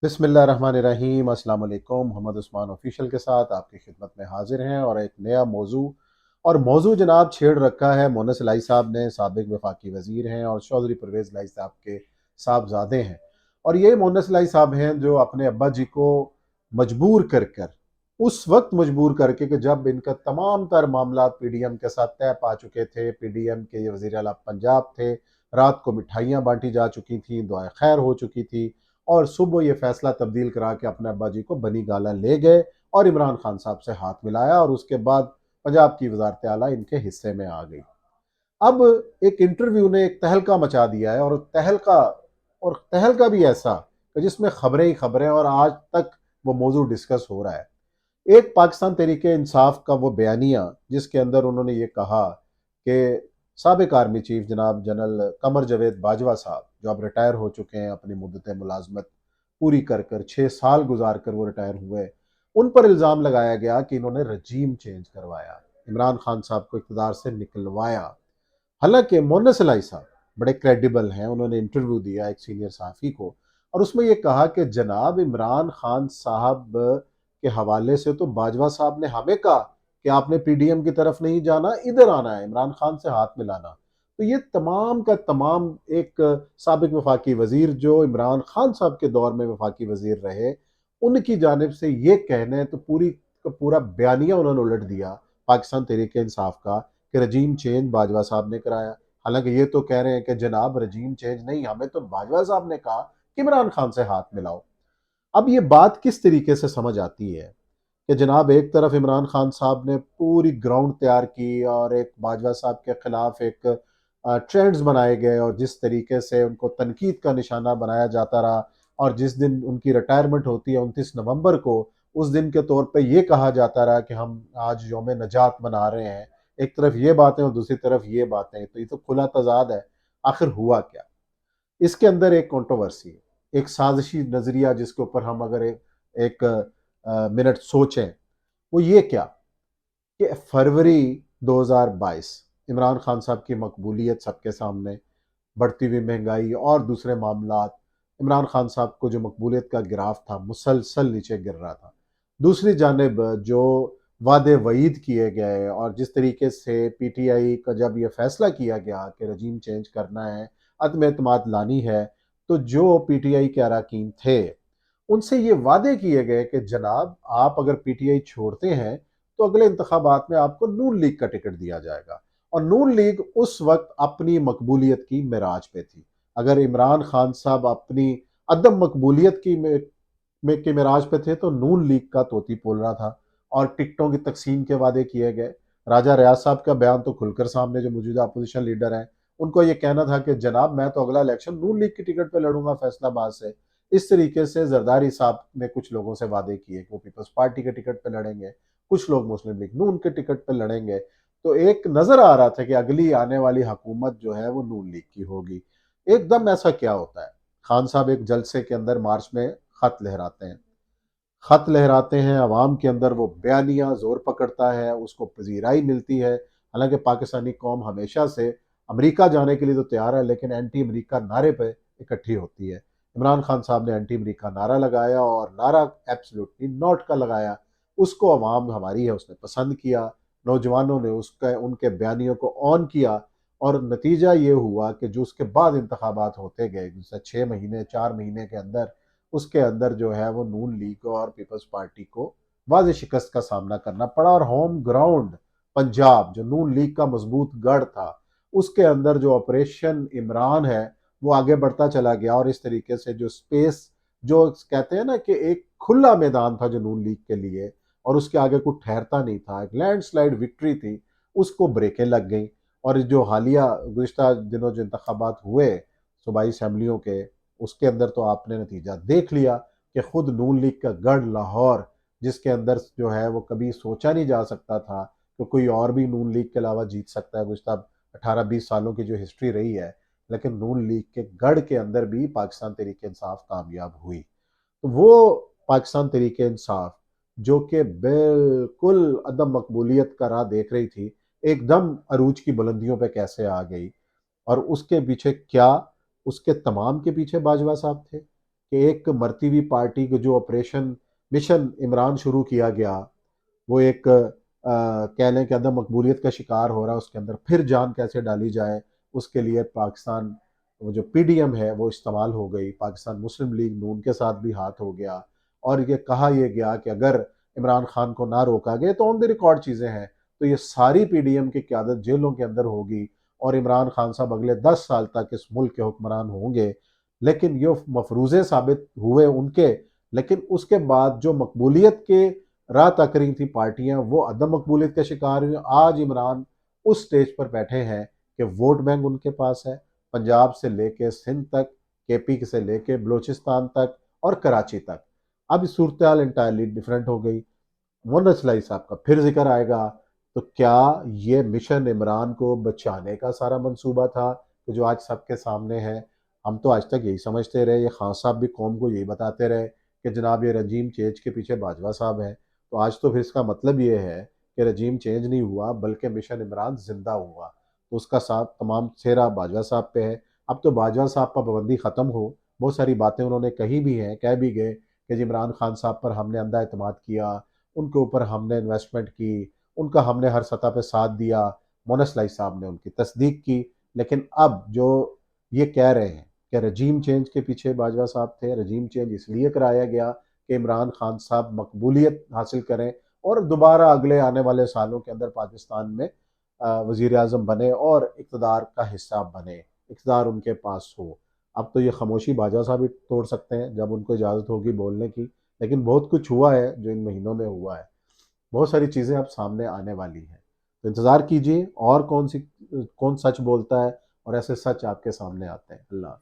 बिस्मिल्लाहिर्रहमानिर्रहीम। अस्सलाम वालेकुम। मोहम्मद उस्मान ऑफिशियल के साथ आपकी खिदमत में हाजिर हैं और एक नया मौजू जनाब छेड़ रखा है। मोनस इलाही साहब ने, साबिक वफाकी वज़ीर हैं और चौधरी परवेज़ इलाही साहब के साहबजादे हैं। और ये मोनस इलाही साहब हैं जो अपने अब्बा जी को मजबूर कर कर उस वक्त मजबूर करके कि जब इनका तमाम तर मामला पीडीएम के साथ तय पा चुके थे, पीडीएम के ये वज़ीर आला पंजाब थे, रात को मिठाइयाँ बांटी जा चुकी थी, दुआएं खैर हो चुकी थी और सुबह ये फैसला तब्दील करा के अपने अब्बा जी को बनी गाला ले गए और इमरान खान साहब से हाथ मिलाया और उसके बाद पंजाब की वजारत आला इनके हिस्से में आ गई। अब एक इंटरव्यू ने एक तहलका मचा दिया है और तहलका भी ऐसा कि जिसमें खबरें ही खबरें और आज तक वो मौजूद डिस्कस हो रहा है। एक पाकिस्तान तहरीके इंसाफ का वो बयानिया जिसके अंदर उन्होंने ये कहा कि साबिक आर्मी चीफ जनाब जनरल कमर जावेद बाजवा साहब जो अब रिटायर हो चुके हैं, अपनी मुद्दत मुलाजमत पूरी कर कर 6 साल गुजार कर वो रिटायर हुए, उन पर इल्ज़ाम लगाया गया कि इन्होंने रजीम चेंज करवाया, इमरान खान साहब को इक़्तिदार से निकलवाया। हालांकि मोनस इलाही साहब बड़े क्रेडिबल हैं, उन्होंने इंटरव्यू दिया एक सीनियर सहाफ़ी को और उसमें यह कहा कि जनाब इमरान खान साहब के हवाले से तो बाजवा साहब ने हमें कहा कि आपने पीडीएम की तरफ नहीं जाना, इधर आना है, इमरान खान से हाथ मिलाना। तो ये तमाम का तमाम एक साबिक वफाकी वजीर जो इमरान खान साहब के दौर में वफाकी वजीर रहे, उनकी जानिब से ये कहने तो पूरी का पूरा बयानिया उन्होंने उलट दिया पाकिस्तान तहरीक इंसाफ का कि रजीम चेंज बाजवा साहब ने कराया। हालांकि ये तो कह रहे हैं कि जनाब रजीम चेंज नहीं, हमें तो बाजवा साहब ने कहा कि इमरान खान से हाथ मिलाओ। अब ये बात किस तरीके से समझ आती है कि जनाब एक तरफ इमरान खान साहब ने पूरी ग्राउंड तैयार की और एक बाजवा साहब के खिलाफ एक ट्रेंड्स बनाए गए और जिस तरीके से उनको तनकीद का निशाना बनाया जाता रहा और जिस दिन उनकी रिटायरमेंट होती है 29 नवंबर को, उस दिन के तौर पे ये कहा जाता रहा कि हम आज योम नजात मना रहे हैं। एक तरफ ये बातें और दूसरी तरफ ये बातें, तो ये तो खुला तजाद है। आखिर हुआ क्या? इसके अंदर एक कंट्रोवर्सी है, एक साजिशी नजरिया जिसके ऊपर हम अगर एक मिनट सोचें, वो ये क्या कि फरवरी 2022 इमरान खान साहब की मकबूलियत सबके सामने, बढ़ती हुई महंगाई और दूसरे मामलात, इमरान खान साहब को जो मकबूलियत का ग्राफ था मुसलसल नीचे गिर रहा था। दूसरी जानिब जो वादे वईद किए गए और जिस तरीके से पीटीआई का जब ये फैसला किया गया कि रजीम चेंज करना है, अदम एतमाद लानी है, तो जो पीटीआई के अरकान थे उनसे ये वादे किए गए कि जनाब आप अगर पीटीआई छोड़ते हैं तो अगले इंतखाबात में आपको नून लीग का टिकट दिया जाएगा। और नून लीग उस वक्त अपनी मकबूलियत की मिराज पे थी। अगर इमरान खान साहब अपनी अदम मकबूलियत के मिराज पे थे तो नून लीग का तोती पोल रहा था और टिकटों की तकसीम के वादे किए गए। राजा रियाज साहब का बयान तो खुलकर सामने, जो मौजूदा अपोजिशन लीडर हैं, उनको ये कहना था कि जनाब मैं तो अगला इलेक्शन नून लीग की टिकट पे लड़ूंगा फैसलाबाद से। इस तरीके से जरदारी साहब ने कुछ लोगों से वादे किए कि वो पीपल्स पार्टी के टिकट पे लड़ेंगे, कुछ लोग मुस्लिम लीग नून के टिकट पे लड़ेंगे। तो एक नजर आ रहा था कि अगली आने वाली हुकूमत जो है वो नून लीग की होगी। एकदम ऐसा क्या होता है, खान साहब एक जलसे के अंदर मार्च में खत लहराते हैं, खत लहराते हैं अवाम के अंदर, वो बयानिया जोर पकड़ता है, उसको पजीराई मिलती है। हालांकि पाकिस्तानी कौम हमेशा से अमेरिका जाने के लिए तो तैयार है, लेकिन एंटी अमेरिका नारे पे इकट्ठी होती है। इमरान खान साहब ने एंटी अमेरिका नारा लगाया और नारा एब्सोल्युटली नॉट का लगाया। उसको अवाम हमारी है उसने पसंद किया, नौजवानों ने उसका उनके बयानियों को ऑन किया और नतीजा ये हुआ कि जो उसके बाद इंतखाबात होते गए, जैसे 6 महीने 4 महीने के अंदर, उसके अंदर जो है वो नून लीग और पीपल्स पार्टी को वाज़ेह शिकस्त का सामना करना पड़ा। और होम ग्राउंड पंजाब जो नून लीग का मजबूत गढ़ था, उसके अंदर जो ऑपरेशन इमरान है वो आगे बढ़ता चला गया और इस तरीके से जो स्पेस, जो कहते हैं ना कि एक खुला मैदान था जो नून लीग के लिए और उसके आगे कुछ ठहरता नहीं था, एक लैंडस्लाइड विक्ट्री थी, उसको ब्रेकें लग गई। और जो हालिया गुज़िश्ता दिनों जो इंतखाबात हुए सूबाई असम्बलियों के, उसके अंदर तो आपने नतीजा देख लिया कि खुद नून लीग का गढ़ लाहौर, जिसके अंदर जो है वो कभी सोचा नहीं जा सकता था कि कोई और भी नून लीग के अलावा जीत सकता है। गुज़िश्ता 18-20 सालों की जो हिस्ट्री रही है, लेकिन नून लीग के गढ़ के अंदर भी पाकिस्तान तहरीक इंसाफ कामयाब हुई। तो वो पाकिस्तान तहरीक इंसाफ जो कि बिल्कुल अदम मकबूलियत का राह देख रही थी, एकदम अरूज की बुलंदियों पे कैसे आ गई। और उसके पीछे क्या, उसके तमाम के पीछे बाजवा साहब थे کہ ایک مرتی ہوئی پارٹی کو جو آپریشن مشن عمران شروع کیا گیا، وہ ایک کہہ لیں کہ عدم مقبولیت کا شکار ہو رہا ہے، اس کے اندر پھر جان کیسے ڈالی جائے، اس کے لیے پاکستان وہ جو پی ڈی ایم ہے وہ استعمال ہو گئی، پاکستان مسلم لیگ نون کے ساتھ بھی ہاتھ ہو گیا، اور یہ کہا یہ گیا کہ اگر عمران خان کو نہ روکا گیا تو آن دی ریکارڈ چیزیں ہیں، تو یہ ساری پی ڈی ایم کی قیادت جیلوں کے اندر ہوگی، اور عمران خان صاحب اگلے 10 سال تک اس ملک کے حکمران ہوں گے۔ لیکن یہ مفروضے ثابت ہوئے ان کے، لیکن اس کے بعد جو مقبولیت کے راہ تک رہی تھی پارٹیاں وہ عدم مقبولیت کا شکار ہوئی۔ آج عمران اس سٹیج پر بیٹھے ہیں کہ ووٹ بینک ان کے پاس ہے، پنجاب سے لے کے سندھ تک، کے پی سے لے کے بلوچستان تک اور کراچی تک۔ اب صورتحال انٹائرلی ڈیفرنٹ ہو گئی۔ محمد اسلائی صاحب کا پھر ذکر آئے گا، تو کیا یہ مشن عمران کو بچانے کا سارا منصوبہ تھا کہ جو آج سب کے سامنے ہے؟ ہم تو آج تک یہی سمجھتے رہے، یہ خان صاحب بھی قوم کو یہی بتاتے رہے کہ جناب یہ رجیم چینج کے پیچھے باجوہ صاحب ہیں، تو آج تو پھر اس کا مطلب یہ ہے کہ رجیم چینج نہیں ہوا بلکہ مشن عمران زندہ ہوا، تو اس کا ساتھ تمام سہرا باجوہ صاحب پہ ہے۔ اب تو باجوہ صاحب پر پابندی ختم ہو، بہت ساری باتیں انہوں نے کہی بھی ہیں، کہہ بھی گئے کہ جی عمران خان صاحب پر ہم نے اندھا اعتماد کیا، ان کے اوپر ہم نے انویسٹمنٹ کی، ان کا ہم نے ہر سطح پہ ساتھ دیا، مونا اسلائی صاحب نے ان کی تصدیق کی۔ لیکن اب جو یہ کہہ رہے ہیں کہ رجیم چینج کے پیچھے باجوہ صاحب تھے، رجیم چینج اس لیے کرایا گیا کہ عمران خان صاحب مقبولیت حاصل کریں اور دوبارہ اگلے آنے والے سالوں کے اندر پاکستان میں وزیر اعظم بنے اور اقتدار کا حصہ بنے، اقتدار ان کے پاس ہو۔ اب تو یہ خاموشی باجوہ صاحب ہی توڑ سکتے ہیں جب ان کو اجازت ہوگی بولنے کی، لیکن بہت کچھ ہوا ہے جو ان مہینوں میں ہوا ہے، بہت ساری چیزیں اب سامنے آنے والی ہیں، تو انتظار کیجئے اور کون سچ بولتا ہے اور ایسے سچ آپ کے سامنے آتے ہیں۔ اللہ